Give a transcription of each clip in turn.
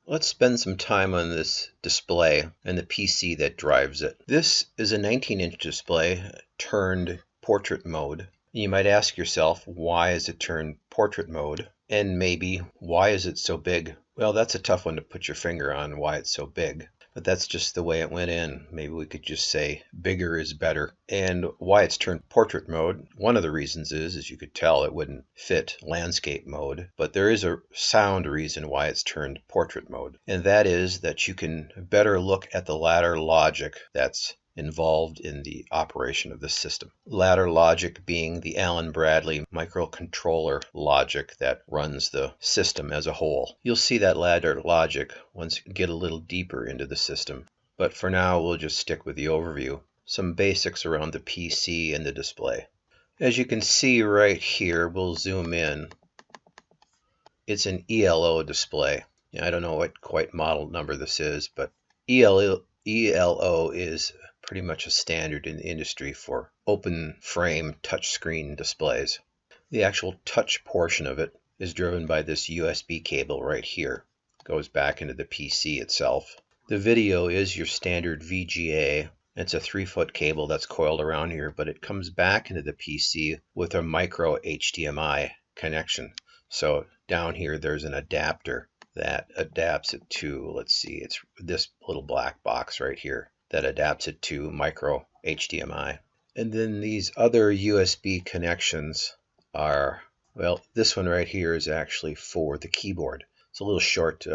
Let's spend some time on this display and the PC that drives it. This is a 19-inch display turned portrait mode. You might ask yourself, why is it turned portrait mode? And maybe, why is it so big? Well, that's a tough one to put your finger on, why it's so big. But that's just the way it went in. Maybe we could just say bigger is better. And why it's turned portrait mode, one of the reasons is, as you could tell, it wouldn't fit landscape mode. But there is a sound reason why it's turned portrait mode. And that is that you can better look at the ladder logic that's involved in the operation of this system. Ladder logic being the Allen Bradley microcontroller logic that runs the system as a whole. You'll see that ladder logic once you get a little deeper into the system. But for now, we'll just stick with the overview. Some basics around the PC and the display. As you can see right here, we'll zoom in. It's an ELO display. I don't know what quite model number this is, but ELO is pretty much a standard in the industry for open frame touchscreen displays. The actual touch portion of it is driven by this USB cable right here. It goes back into the PC itself. The video is your standard VGA. It's a 3-foot cable that's coiled around here, but it comes back into the PC with a micro HDMI connection. So down here there's an adapter that adapts it to, let's see, it's this little black box right here that adapts it to micro HDMI. And then these other USB connections are, well, this one right here is actually for the keyboard. It's a little short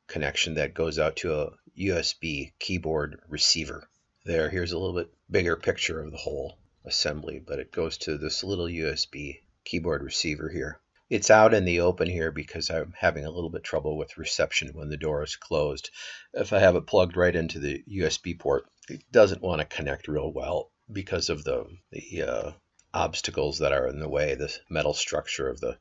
connection that goes out to a USB keyboard receiver. Here's a little bit bigger picture of the whole assembly, but it goes to this little USB keyboard receiver here. It's out in the open here because I'm having a little bit trouble with reception when the door is closed. If I have it plugged right into the USB port, it doesn't want to connect real well because of the obstacles that are in the way, the metal structure of the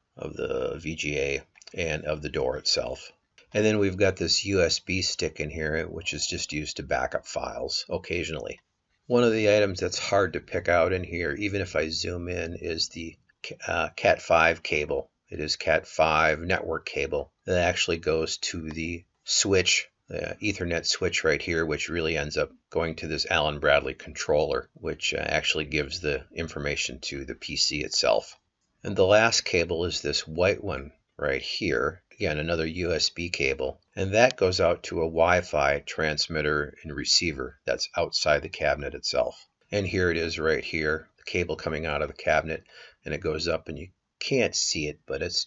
VGA and of the door itself. And then we've got this USB stick in here, which is just used to back up files occasionally. One of the items that's hard to pick out in here, even if I zoom in, is the Cat5 cable. It is Cat5 network cable that actually goes to the switch, the Ethernet switch right here, which really ends up going to this Allen Bradley controller, which actually gives the information to the PC itself. And the last cable is this white one right here. Again, another USB cable, and that goes out to a Wi-Fi transmitter and receiver that's outside the cabinet itself. And here it is right here, the cable coming out of the cabinet, and it goes up, and you can't see it, but it's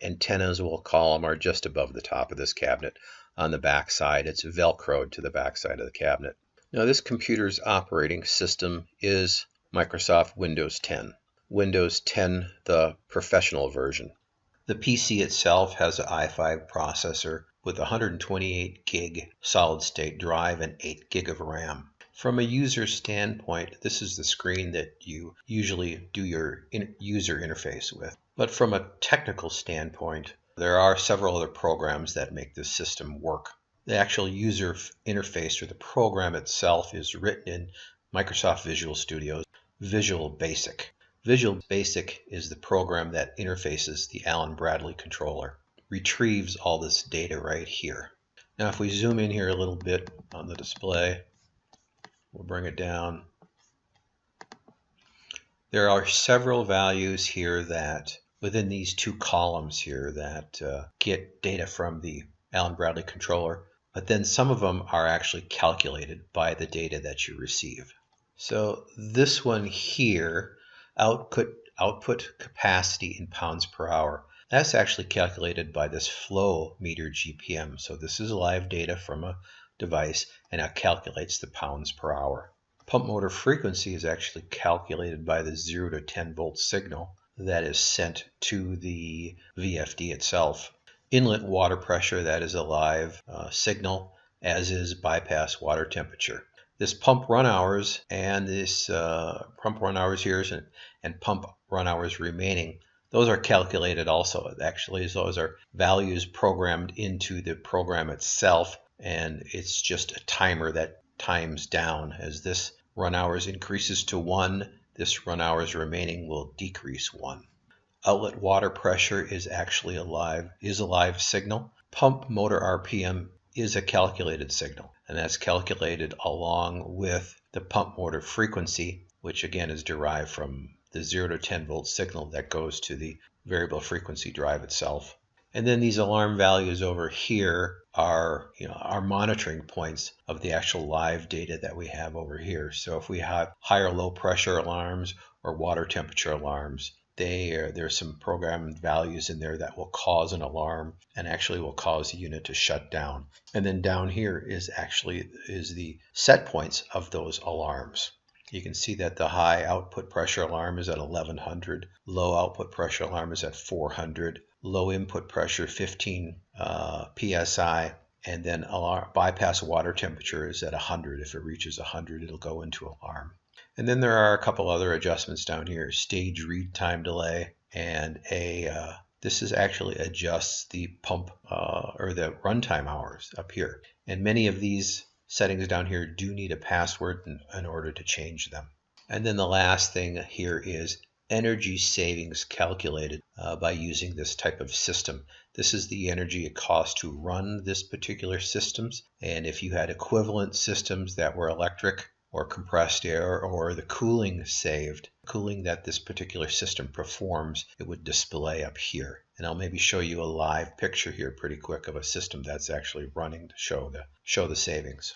antennas, we'll call them, are just above the top of this cabinet. On the back side, it's velcroed to the back side of the cabinet. Now, this computer's operating system is Microsoft Windows 10. Windows 10, the professional version. The PC itself has an i5 processor with 128 gig solid-state drive and 8 gig of RAM. From a user standpoint, this is the screen that you usually do your user interface with. But from a technical standpoint, there are several other programs that make this system work. The actual user interface or the program itself is written in Microsoft Visual Studio's Visual Basic. Visual Basic is the program that interfaces the Allen Bradley controller, retrieves all this data right here. Now if we zoom in here a little bit on the display, we'll bring it down. There are several values here that within these two columns here that get data from the Allen Bradley controller, but then some of them are actually calculated by the data that you receive. So this one here, output capacity in pounds per hour, that's actually calculated by this flow meter GPM. So this is live data from a device, and it calculates the pounds per hour. Pump motor frequency is actually calculated by the 0 to 10 volt signal that is sent to the VFD itself. Inlet water pressure, that is a live signal, as is bypass water temperature. This pump run hours and this pump run hours here and pump run hours remaining, those are calculated also. Actually, those are values programmed into the program itself, and it's just a timer that times down. As this run hours increases to 1, this run hours remaining will decrease 1. Outlet water pressure is actually a live signal. pump motor RPM is a calculated signal, and that's calculated along with the pump motor frequency, which again is derived from the 0 to 10 volt signal that goes to the variable frequency drive itself. And then these alarm values over here are, our monitoring points of the actual live data that we have over here. So if we have high or low pressure alarms or water temperature alarms, there's some programmed values in there that will cause an alarm and actually will cause the unit to shut down. And then down here is the set points of those alarms. You can see that the high output pressure alarm is at 1100, low output pressure alarm is at 400, low input pressure 15 psi, and then bypass water temperature is at 100. If it reaches 100, it'll go into alarm. And then there are a couple other adjustments down here, stage read time delay, and this is actually adjusts the pump or the runtime hours up here. And many of these settings down here do need a password in order to change them. And then the last thing here is energy savings calculated by using this type of system. This is the energy it costs to run this particular systems, and if you had equivalent systems that were electric or compressed air or the cooling that this particular system performs, it would display up here. And I'll maybe show you a live picture here pretty quick of a system that's actually running to show the savings.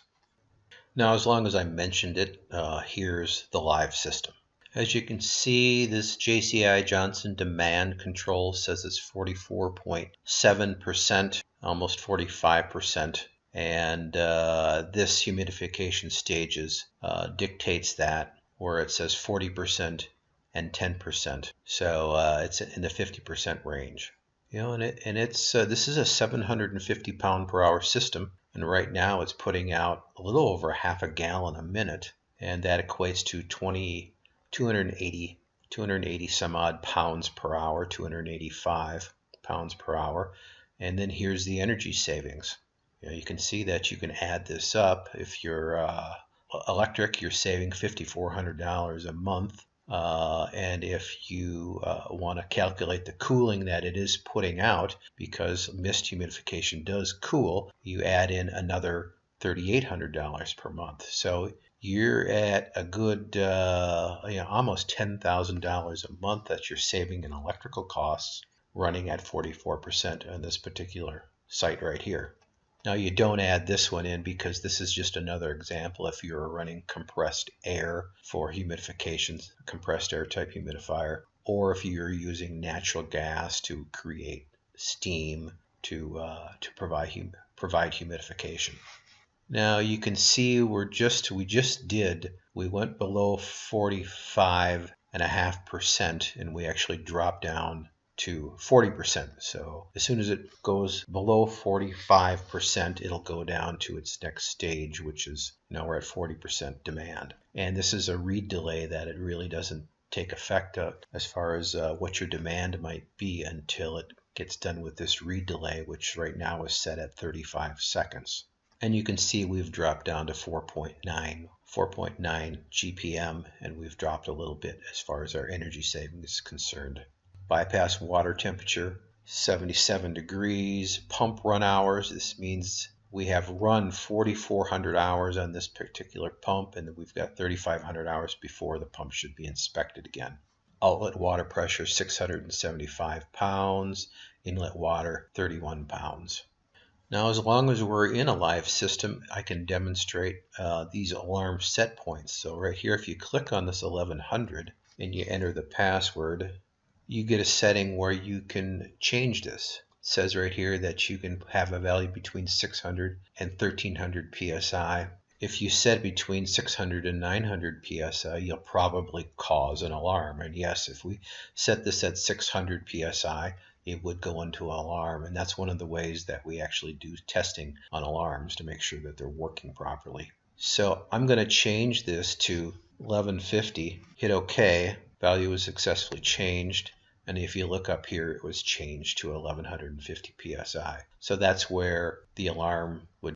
Now, as long as I mentioned it, here's the live system. As you can see, this JCI Johnson demand control says it's 44.7%, almost 45%. And this humidification stages dictates that, where it says 40% and 10%. So it's in the 50% range. This is a 750 pound per hour system, and right now it's putting out a little over half a gallon a minute, and that equates to 280 some odd pounds per hour, 285 pounds per hour. And then here's the energy savings. You can see that you can add this up. If you're electric, you're saving $5,400 a month. And if you want to calculate the cooling that it is putting out, because mist humidification does cool, you add in another $3,800 per month. So you're at a good almost $10,000 a month that you're saving in electrical costs running at 44% on this particular site right here. Now you don't add this one in because this is just another example if you're running compressed air for humidification, compressed air type humidifier, or if you're using natural gas to create steam to provide humidification. Now you can see we went below 45.5%, and we actually dropped down to 40%. So as soon as it goes below 45%, it'll go down to its next stage, which is now we're at 40% demand. And this is a read delay that it really doesn't take effect as far as what your demand might be until it gets done with this read delay, which right now is set at 35 seconds. And you can see we've dropped down to 4.9 GPM, and we've dropped a little bit as far as our energy saving is concerned. Bypass water temperature, 77 degrees. Pump run hours, this means we have run 4,400 hours on this particular pump, and we've got 3,500 hours before the pump should be inspected again. Outlet water pressure, 675 pounds. Inlet water, 31 pounds. Now, as long as we're in a live system, I can demonstrate these alarm set points. So right here, if you click on this 1100 and you enter the password, you get a setting where you can change this. It says right here that you can have a value between 600 and 1300 psi. If you set between 600 and 900 psi, you'll probably cause an alarm. And yes, if we set this at 600 psi, it would go into an alarm. And that's one of the ways that we actually do testing on alarms to make sure that they're working properly. So I'm going to change this to 1150, hit OK. Value was successfully changed. And if you look up here, it was changed to 1150 psi. So that's where the alarm would